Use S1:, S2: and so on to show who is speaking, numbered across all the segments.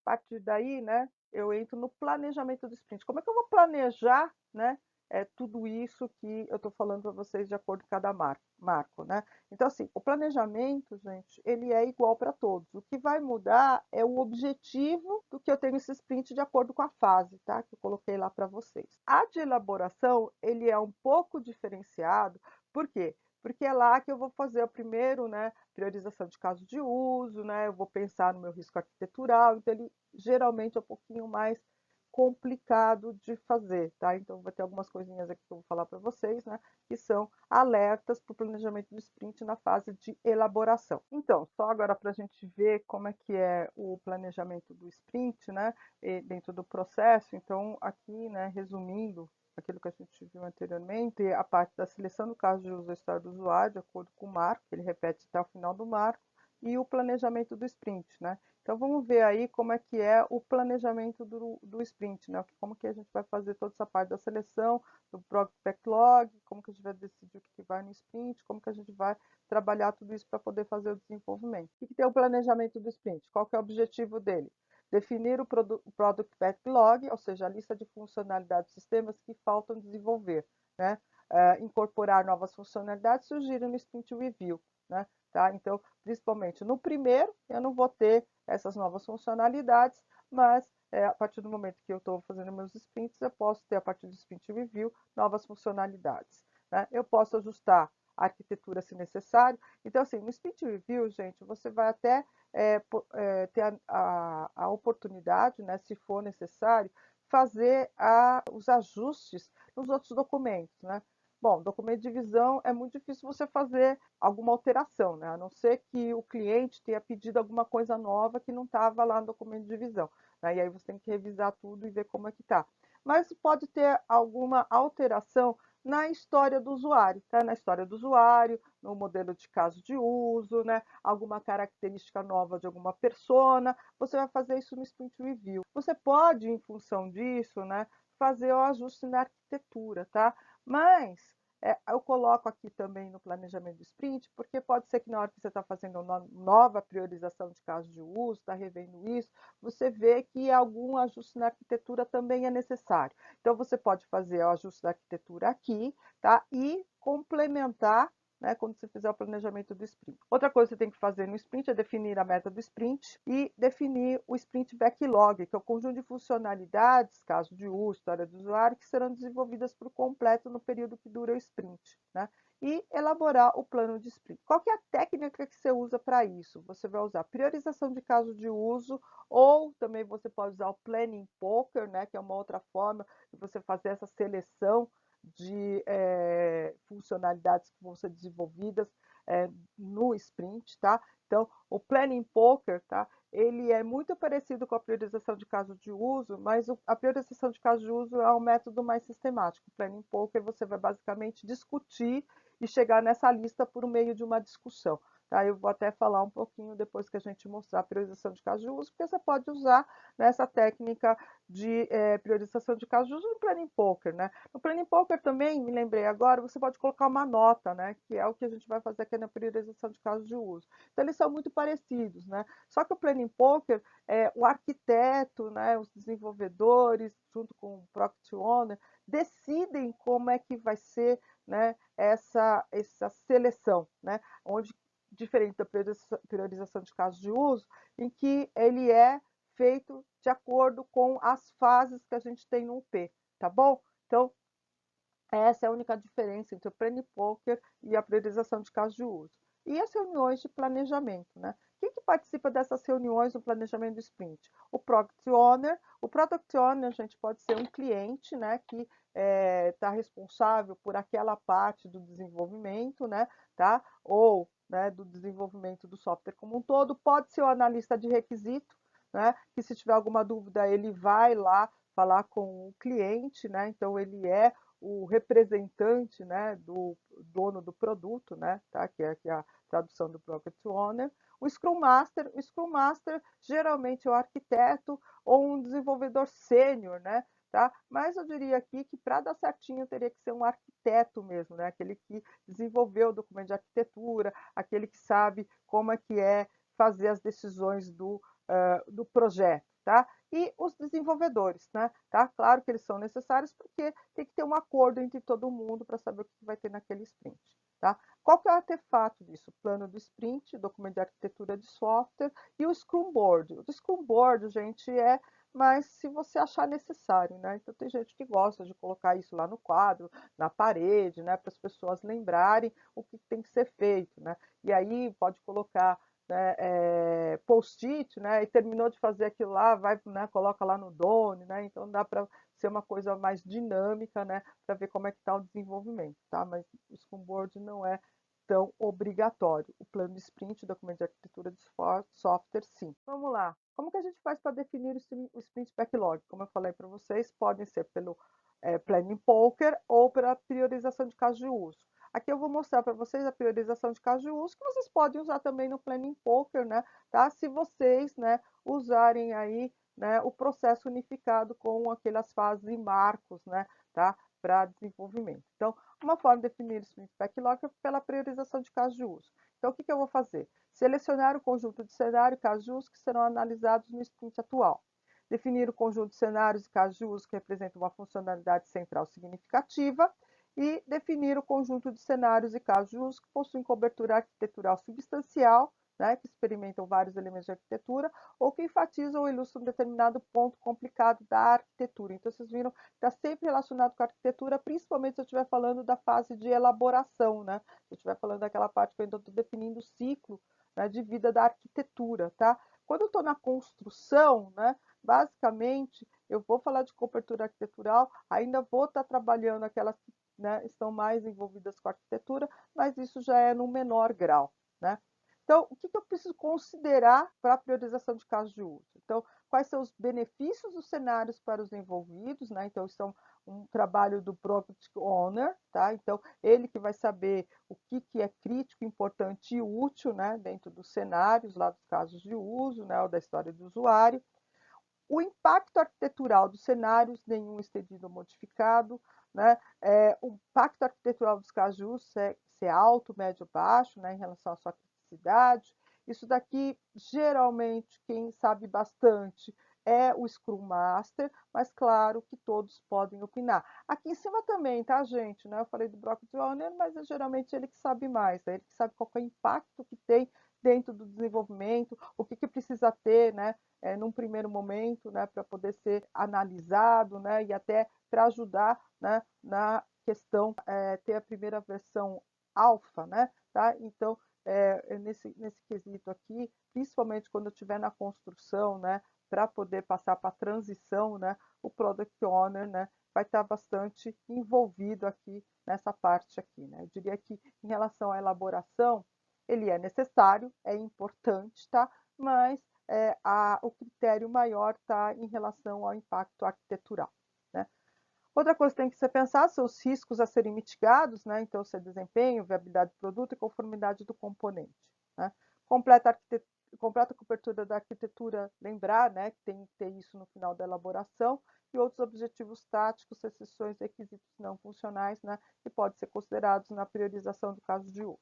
S1: partir daí, né, eu entro no planejamento do sprint. Como é que eu vou planejar, né, tudo isso que eu estou falando para vocês de acordo com cada marco, né? Então, assim, o planejamento, gente, ele é igual para todos. O que vai mudar é o objetivo do que eu tenho esse sprint de acordo com a fase, tá? Que eu coloquei lá para vocês. A de elaboração, ele é um pouco diferenciado, por quê? Porque é lá que eu vou fazer o primeiro, né, priorização de casos de uso, né, eu vou pensar no meu risco arquitetural, então ele geralmente é um pouquinho mais complicado de fazer, tá? Então vai ter algumas coisinhas aqui que eu vou falar para vocês, né, que são alertas para o planejamento do sprint na fase de elaboração. Então, só agora para a gente ver como é que é o planejamento do sprint, né, dentro do processo. Então, aqui, né, resumindo aquilo que a gente viu anteriormente, a parte da seleção do caso de uso da história do usuário, de acordo com o marco, ele repete até o final do marco, e o planejamento do sprint, né? Então vamos ver aí como é que é o planejamento do sprint, né? Como que a gente vai fazer toda essa parte da seleção, do Product Backlog, como que a gente vai decidir o que vai no sprint, como que a gente vai trabalhar tudo isso para poder fazer o desenvolvimento. O que tem o planejamento do sprint? Qual que é o objetivo dele? Definir o Product Backlog, ou seja, a lista de funcionalidades dos sistemas que faltam desenvolver, né? Incorporar novas funcionalidades surgiram no Sprint Review, né? Tá? Então, principalmente no primeiro, eu não vou ter essas novas funcionalidades, mas a partir do momento que eu estou fazendo meus sprints, eu posso ter, a partir do Sprint Review, novas funcionalidades, né? Eu posso ajustar a arquitetura se necessário. Então, assim, no Sprint Review, gente, você vai até ter a oportunidade, né, se for necessário, fazer os ajustes nos outros documentos, né? Bom, documento de visão é muito difícil você fazer alguma alteração, né? A não ser que o cliente tenha pedido alguma coisa nova que não estava lá no documento de visão, né? E aí você tem que revisar tudo e ver como é que está. Mas pode ter alguma alteração na história do usuário, tá? Na história do usuário, no modelo de caso de uso, né? Alguma característica nova de alguma persona, você vai fazer isso no Sprint Review. Você pode, em função disso, né, fazer o ajuste na arquitetura, tá? Mas eu coloco aqui também no planejamento do sprint, porque pode ser que na hora que você está fazendo uma nova priorização de casos de uso, está revendo isso, você vê que algum ajuste na arquitetura também é necessário. Então, você pode fazer o ajuste da arquitetura aqui, tá? E complementar, né, quando você fizer o planejamento do sprint. Outra coisa que você tem que fazer no sprint é definir a meta do sprint e definir o sprint backlog, que é o conjunto de funcionalidades, caso de uso, história do usuário, que serão desenvolvidas por completo no período que dura o sprint, né? E elaborar o plano de sprint. Qual que é a técnica que você usa para isso? Você vai usar priorização de caso de uso, ou também você pode usar o Planning Poker, né, que é uma outra forma de você fazer essa seleção de funcionalidades que vão ser desenvolvidas no sprint, tá? Então, o Planning Poker, tá? Ele é muito parecido com a priorização de caso de uso, mas a priorização de caso de uso é um método mais sistemático. O Planning Poker você vai basicamente discutir e chegar nessa lista por meio de uma discussão. Tá? Eu vou até falar um pouquinho depois que a gente mostrar a priorização de caso de uso, porque você pode usar nessa técnica de priorização de casos de uso no Planning Poker, né? No Planning Poker também, me lembrei agora, você pode colocar uma nota, né? Que é o que a gente vai fazer aqui na priorização de casos de uso. Então, eles são muito parecidos, né? Só que o Planning Poker, o arquiteto, né? Os desenvolvedores, junto com o Product Owner, decidem como é que vai ser, né, essa seleção, né? Onde, diferente da priorização de casos de uso, em que ele é feito de acordo com as fases que a gente tem no UP, tá bom? Então, essa é a única diferença entre o Planning Poker e a priorização de casos de uso. E as reuniões de planejamento, né? Quem que participa dessas reuniões do planejamento do sprint? O Product Owner. O Product Owner, a gente pode ser um cliente, né, que está responsável por aquela parte do desenvolvimento, né, tá? Ou, né, do desenvolvimento do software como um todo. Pode ser o analista de requisito, né, que se tiver alguma dúvida ele vai lá falar com o cliente, né? Então ele é o representante, né, do dono do produto, né, tá? Que é a tradução do Product Owner. O Scrum Master geralmente é o arquiteto ou um desenvolvedor sênior, né? Tá? Mas eu diria aqui que para dar certinho teria que ser um arquiteto mesmo, né? Aquele que desenvolveu o documento de arquitetura, aquele que sabe como é que é fazer as decisões do projeto, tá? E os desenvolvedores, né? Tá? Claro que eles são necessários porque tem que ter um acordo entre todo mundo para saber o que vai ter naquele sprint, tá? Qual que é o artefato disso? Plano do sprint, documento de arquitetura de software e o Scrum Board. O Scrum Board, gente, mas se você achar necessário, né? Então tem gente que gosta de colocar isso lá no quadro, na parede, né? Para as pessoas lembrarem o que tem que ser feito, né? E aí pode colocar, né, post-it, né? E terminou de fazer aquilo lá, vai, né, coloca lá no Done, né? Então dá para ser uma coisa mais dinâmica, né? Para ver como é que está o desenvolvimento, tá? Mas o Scrum Board não é tão obrigatório. O plano de sprint, o documento de arquitetura de software, sim. Vamos lá. Como que a gente faz para definir o sprint backlog? Como eu falei para vocês, podem ser pelo Planning Poker ou pela priorização de casos de uso. Aqui eu vou mostrar para vocês a priorização de casos de uso, que vocês podem usar também no Planning Poker, né? Tá? Se vocês, né, usarem aí, né, o processo unificado com aquelas fases e marcos, né, tá? Para desenvolvimento. Então, uma forma de definir o sprint backlog é pela priorização de casos de uso. Então, o que eu vou fazer? Selecionar o conjunto de cenário e casos de uso que serão analisados no sprint atual. Definir o conjunto de cenários e casos de uso que representam uma funcionalidade central significativa e definir o conjunto de cenários e casos de uso que possuem cobertura arquitetural substancial, né, que experimentam vários elementos de arquitetura, ou que enfatizam ou ilustram um determinado ponto complicado da arquitetura. Então, vocês viram que está sempre relacionado com a arquitetura, principalmente se eu estiver falando da fase de elaboração, né? Se eu estiver falando daquela parte que eu ainda estou definindo o ciclo, né, de vida da arquitetura, tá? Quando eu estou na construção, né, basicamente, eu vou falar de cobertura arquitetural, ainda vou estar trabalhando aquelas que, né, estão mais envolvidas com a arquitetura, mas isso já é no menor grau, né? Então, o que eu preciso considerar para a priorização de casos de uso? Então, quais são os benefícios dos cenários para os envolvidos, né? Então, isso é um trabalho do Product Owner, tá? Então, ele que vai saber o que é crítico, importante e útil, né? Dentro dos cenários, lá dos casos de uso, né? Ou da história do usuário. O impacto arquitetural dos cenários, nenhum estendido ou modificado, né? O impacto arquitetural dos casos de uso ser alto, médio, baixo, né? Em relação à sua criticidade. Isso daqui, geralmente, quem sabe bastante é o Scrum Master, mas claro que todos podem opinar. Aqui em cima também, tá, gente? Né? Eu falei do Brock Joyner, mas é geralmente ele que sabe mais, né? Ele que sabe qual é o impacto que tem dentro do desenvolvimento, o que precisa ter, né? Num primeiro momento, né, para poder ser analisado, né, e até para ajudar, né, na questão ter a primeira versão alfa, né, tá? Então, nesse quesito aqui, principalmente quando eu estiver na construção, né, para poder passar para a transição, né, o Product Owner, né, vai estar bastante envolvido aqui nessa parte aqui, né? Eu diria que em relação à elaboração, ele é necessário, é importante, tá? Mas o critério maior está em relação ao impacto arquitetural, né? Outra coisa que tem que ser pensada são os riscos a serem mitigados, né? Então, se é desempenho, viabilidade do produto e conformidade do componente, né? Completa, completa cobertura da arquitetura, lembrar, né, que tem que ter isso no final da elaboração, e outros objetivos táticos, exceções, requisitos não funcionais, né, que podem ser considerados na priorização do caso de uso.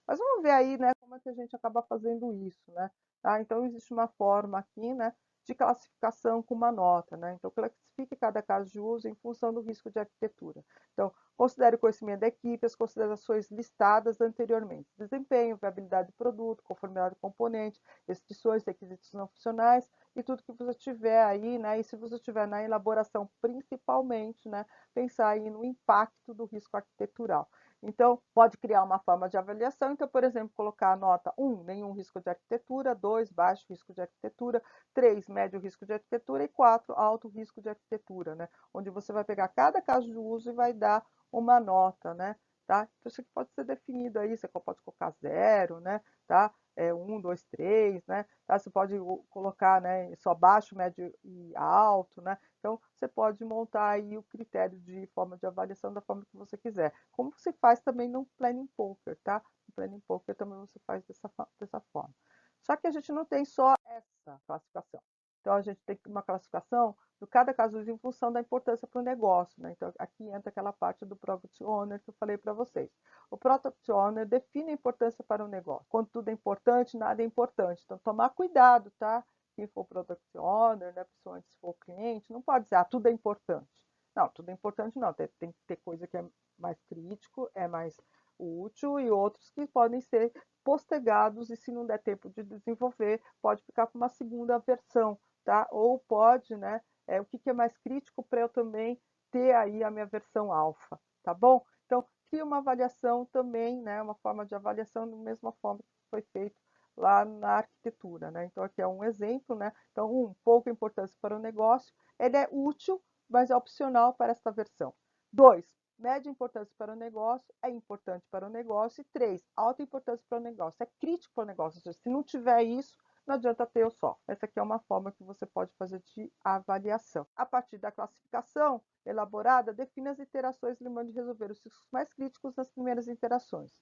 S1: Mas vamos ver aí, né, como é que a gente acaba fazendo isso, né? Tá? Então, existe uma forma aqui, né, de classificação com uma nota, né? Então, classifique cada caso de uso em função do risco de arquitetura. Então, considere o conhecimento da equipe, as considerações listadas anteriormente. Desempenho, viabilidade do produto, conformidade do componente, restrições, requisitos não funcionais e tudo que você tiver aí, né? E se você tiver na elaboração, principalmente, né? Pensar aí no impacto do risco arquitetural. Então, pode criar uma forma de avaliação. Então, por exemplo, colocar a nota 1, nenhum risco de arquitetura, 2, baixo risco de arquitetura, 3, médio risco de arquitetura e 4, alto risco de arquitetura, né? Onde você vai pegar cada caso de uso e vai dar uma nota, né? Tá? Então, isso aqui pode ser definido aí, você pode colocar 0, né? Tá? 1, 2, 3, né? Tá? Você pode colocar, né, só baixo, médio e alto, né? Então, você pode montar aí o critério de forma de avaliação da forma que você quiser. Como você faz também no Planning Poker, tá? No Planning Poker também você faz dessa forma. Só que a gente não tem só essa classificação. Então, a gente tem uma classificação de cada caso em função da importância para o negócio, né? Então, aqui entra aquela parte do Product Owner que eu falei para vocês. O Product Owner define a importância para o negócio. Quando tudo é importante, nada é importante. Então, tomar cuidado, tá? quem for o Product Owner, né, principalmente se for o cliente, não pode dizer, tudo é importante. Não, tudo é importante não, tem que ter coisa que é mais crítico, é mais útil e outros que podem ser postergados e se não der tempo de desenvolver, pode ficar com uma segunda versão, tá? Ou pode, né, o que é mais crítico para eu também ter aí a minha versão alfa, tá bom? Então, cria uma avaliação também, né, uma forma de avaliação da mesma forma que foi feito lá na arquitetura, né? Então, aqui é um exemplo, né? Então, pouca importância para o negócio, ele é útil, mas é opcional para esta versão. 2, média importância para o negócio, é importante para o negócio. E 3, alta importância para o negócio, é crítico para o negócio. Ou seja, se não tiver isso, não adianta ter o só. Essa aqui é uma forma que você pode fazer de avaliação. A partir da classificação elaborada, define as interações lembrando de resolver os riscos mais críticos nas primeiras interações.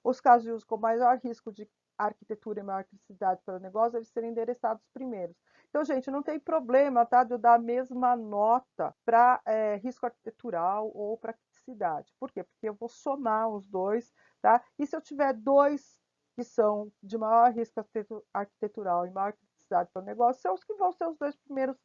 S1: Os casos de uso com maior risco de arquitetura e maior criticidade para o negócio devem ser endereçados primeiros. Então, gente, não tem problema, tá, de eu dar a mesma nota para risco arquitetural ou para criticidade. Por quê? Porque eu vou somar os dois, tá? E se eu tiver dois que são de maior risco arquitetural e maior criticidade para o negócio, são os que vão ser os dois primeiros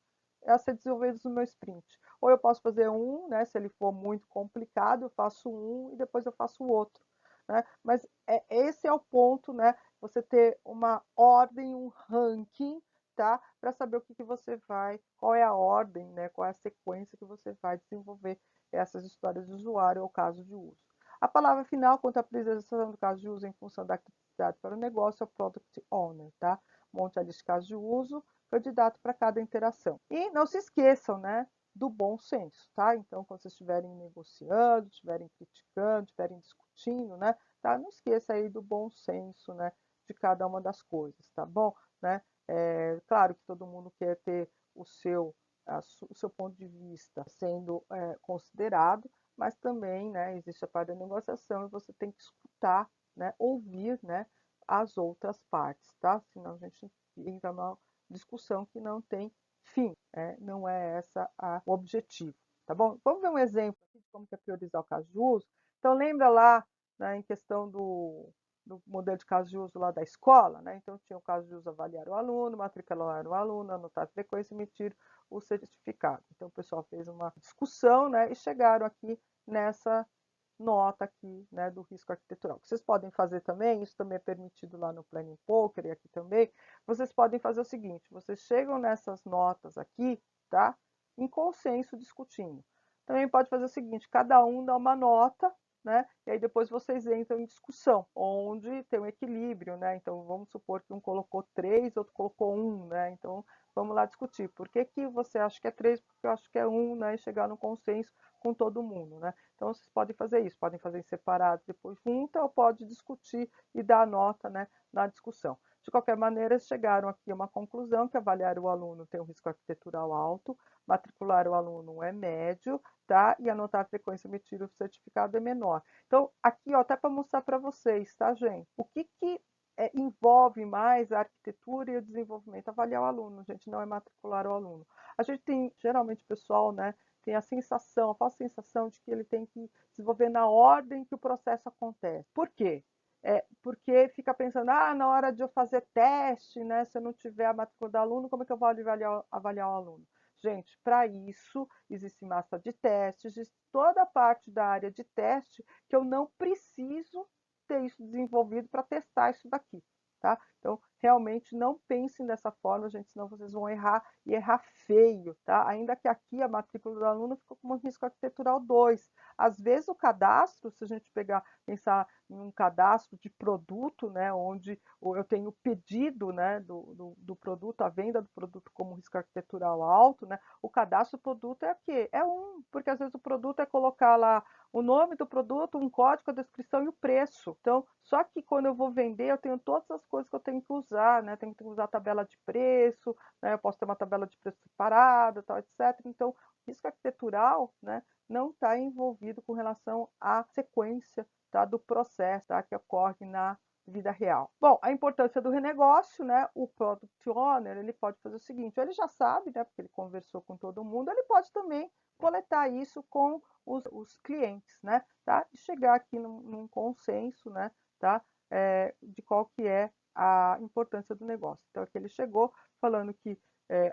S1: a ser desenvolvidos no meu sprint. Ou eu posso fazer um, né? Se ele for muito complicado, eu faço um e depois eu faço o outro. Né? Mas esse é o ponto, né? Você ter uma ordem, um ranking, tá? Para saber o que você vai, qual é a ordem, né? Qual é a sequência que você vai desenvolver essas histórias de usuário ou caso de uso. A palavra final quanto à priorização do caso de uso em função da criticidade para o negócio é o Product Owner, tá? Monte a lista de casos de uso, candidato para cada interação. E não se esqueçam, né? Do bom senso, tá? Então, quando vocês estiverem negociando, estiverem criticando, estiverem discutindo, né? Tá? Não esqueça aí do bom senso, né? De cada uma das coisas, tá bom? Né? Claro que todo mundo quer ter o seu ponto de vista sendo considerado, mas também, né? Existe a parte da negociação e você tem que escutar, né? Ouvir, né? As outras partes, tá? Senão a gente entra numa discussão que não tem fim, não é essa o objetivo, tá bom? Vamos ver um exemplo aqui de como que é priorizar o caso de uso. Então, lembra lá, né, em questão do modelo de caso de uso lá da escola, né? Então, tinha o caso de uso avaliar o aluno, matricular o aluno, anotar a frequência e emitir o certificado. Então, o pessoal fez uma discussão, né, e chegaram aqui nessa nota aqui, né, do risco arquitetural. O que vocês podem fazer também, isso também é permitido lá no Planning Poker e aqui também, vocês podem fazer o seguinte, vocês chegam nessas notas aqui, tá? Em consenso, discutindo. Também pode fazer o seguinte, cada um dá uma nota, né? E aí depois vocês entram em discussão, onde tem um equilíbrio, né? Então, vamos supor que um colocou 3, outro colocou 1, né? Então, vamos lá discutir. Por que que você acha que é 3? Porque eu acho que é 1, né? E chegar no consenso com todo mundo, né? Então, vocês podem fazer isso, podem fazer em separado, depois junta, ou pode discutir e dar nota, né, na discussão. De qualquer maneira, chegaram aqui a uma conclusão que avaliar o aluno tem um risco arquitetural alto, matricular o aluno é médio, tá? E anotar a frequência emitir o certificado é menor. Então, aqui, ó, até para mostrar para vocês, tá, gente? O que envolve mais a arquitetura e o desenvolvimento? Avaliar o aluno, gente, não é matricular o aluno. A gente tem, geralmente, pessoal, né, tem a sensação, a falsa sensação de que ele tem que desenvolver na ordem que o processo acontece. Por quê? Porque fica pensando, na hora de eu fazer teste, né, se eu não tiver a matrícula do aluno, como é que eu vou avaliar o aluno? Gente, para isso existe massa de testes, existe toda a parte da área de teste que eu não preciso ter isso desenvolvido para testar isso daqui, tá? Então, realmente não pensem dessa forma, gente, senão vocês vão errar e errar feio, tá? Ainda que aqui a matrícula do aluno ficou com um risco arquitetural 2. Às vezes o cadastro, se a gente pensar em um cadastro de produto, né, onde eu tenho o pedido, né, do produto, a venda do produto como risco arquitetural alto, né, o cadastro do produto é o quê? É porque às vezes o produto é colocar lá o nome do produto, um código, a descrição e o preço. Então, só que quando eu vou vender, eu tenho todas as coisas que eu tenho que usar, né? Tenho que usar a tabela de preço, né? Eu posso ter uma tabela de preço separada, tal, etc. Então, risco arquitetural, né, não está envolvido com relação à sequência, tá, do processo, tá, que ocorre na vida real. Bom, a importância do renegócio, né? O Product Owner, ele pode fazer o seguinte, ele já sabe, né? Porque ele conversou com todo mundo, ele pode também coletar isso com os clientes, né? Tá? E chegar aqui num consenso, né? Tá? De qual que é a importância do negócio. Então, aqui ele chegou, falando que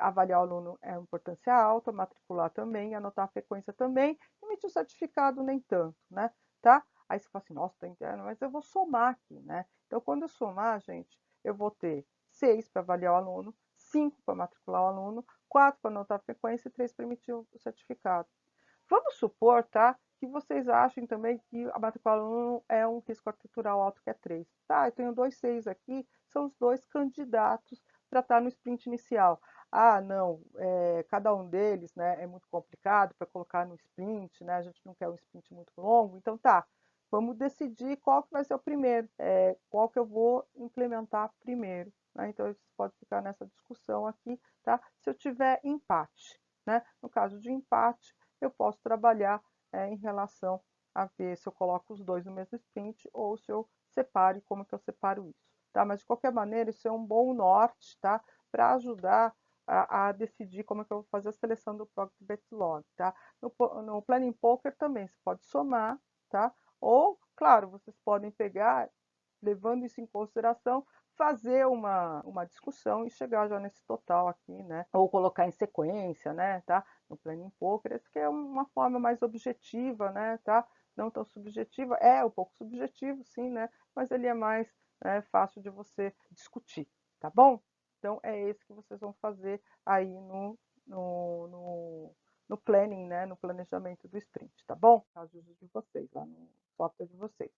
S1: avaliar o aluno é uma importância alta, matricular também, anotar a frequência também, emitir o certificado nem tanto, né? Tá? Aí você fala assim, nossa, tá interno, mas eu vou somar aqui, né? Então, quando eu somar, gente, eu vou ter 6 para avaliar o aluno, 5 para matricular o aluno, 4 para anotar a frequência e 3 para emitir o certificado. Vamos supor, tá, que vocês achem também que a matricular aluno é um risco arquitetural alto, que é 3. Tá, eu tenho 2 6 aqui, são os 2 candidatos para estar no sprint inicial. Ah, não, cada um deles, né, é muito complicado para colocar no sprint, né, a gente não quer um sprint muito longo, então tá, vamos decidir qual que vai ser o primeiro, qual que eu vou implementar primeiro. Né? Então, isso pode ficar nessa discussão aqui, tá? Se eu tiver empate, né? No caso de empate, eu posso trabalhar em relação a ver se eu coloco os dois no mesmo sprint ou se eu separo e como que eu separo isso. Tá? Mas, de qualquer maneira, isso é um bom norte, tá? Para ajudar a decidir como é que eu vou fazer a seleção do Project Backlog, tá? No Planning Poker também, você pode somar, tá? Ou, claro, vocês podem pegar, levando isso em consideração, fazer uma discussão e chegar já nesse total aqui, né? Ou colocar em sequência, né? Tá? No Planning Poker, esse que é uma forma mais objetiva, né? Tá? Não tão subjetiva, é um pouco subjetivo, sim, né? Mas ele é mais fácil de você discutir, tá bom? Então, é esse que vocês vão fazer aí no, no, no planning, né? No planejamento do sprint, tá bom? Caso de vocês, lá no software de vocês.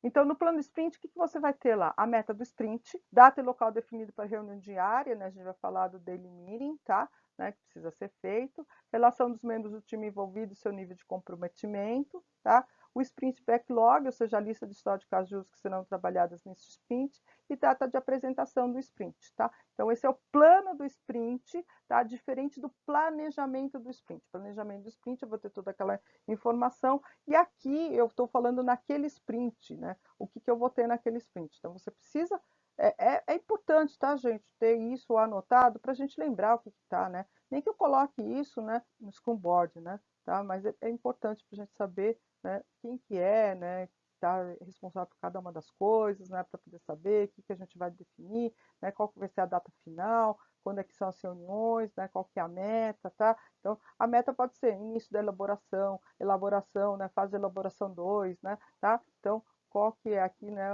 S1: Então, no plano sprint, o que você vai ter lá? A meta do sprint, data e local definido para reunião diária, né? A gente vai falar do daily meeting, tá? Né? Que precisa ser feito. Relação dos membros do time envolvido, seu nível de comprometimento, tá? O sprint backlog, ou seja, a lista de história de casos que serão trabalhadas nesse sprint, e data de apresentação do sprint, tá? Então, esse é o plano do sprint, tá? Diferente do planejamento do sprint. Planejamento do sprint, eu vou ter toda aquela informação, e aqui eu estou falando naquele sprint, né? O que eu vou ter naquele sprint. Então, você precisa. É importante, tá, gente, ter isso anotado para a gente lembrar o que está, né? Nem que eu coloque isso, né, no Scrum Board, né? Tá? Mas é importante para a gente saber, né, quem que é, né? Está responsável por cada uma das coisas, né, para poder saber o que a gente vai definir, né, qual que vai ser a data final, quando é que são as reuniões, né, qual que é a meta, tá? Então, a meta pode ser início da elaboração, né, fase de elaboração 2, né, tá? Então, qual que é aqui, né,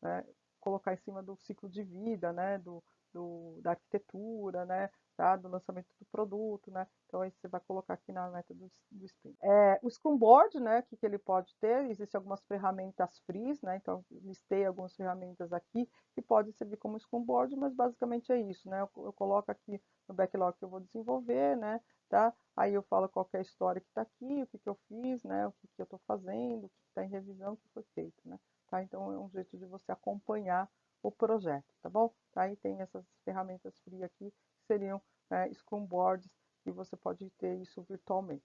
S1: né, colocar em cima do ciclo de vida, né, da arquitetura, né, tá? Do lançamento do produto, né? Então, aí você vai colocar aqui na meta do sprint. O Scrum Board, né, o que ele pode ter? Existem algumas ferramentas free, né? Então, listei algumas ferramentas aqui que podem servir como Scrum Board, mas basicamente é isso, né? Eu coloco aqui no backlog que eu vou desenvolver, né? Tá? Aí eu falo qual é a história que está aqui, o que eu fiz, né? O que eu estou fazendo, o que está em revisão, o que foi feito, né? Tá? Então, é um jeito de você acompanhar o projeto, tá bom? Tá? Aí tem essas ferramentas free aqui, que seriam Scrum Boards, e você pode ter isso virtualmente.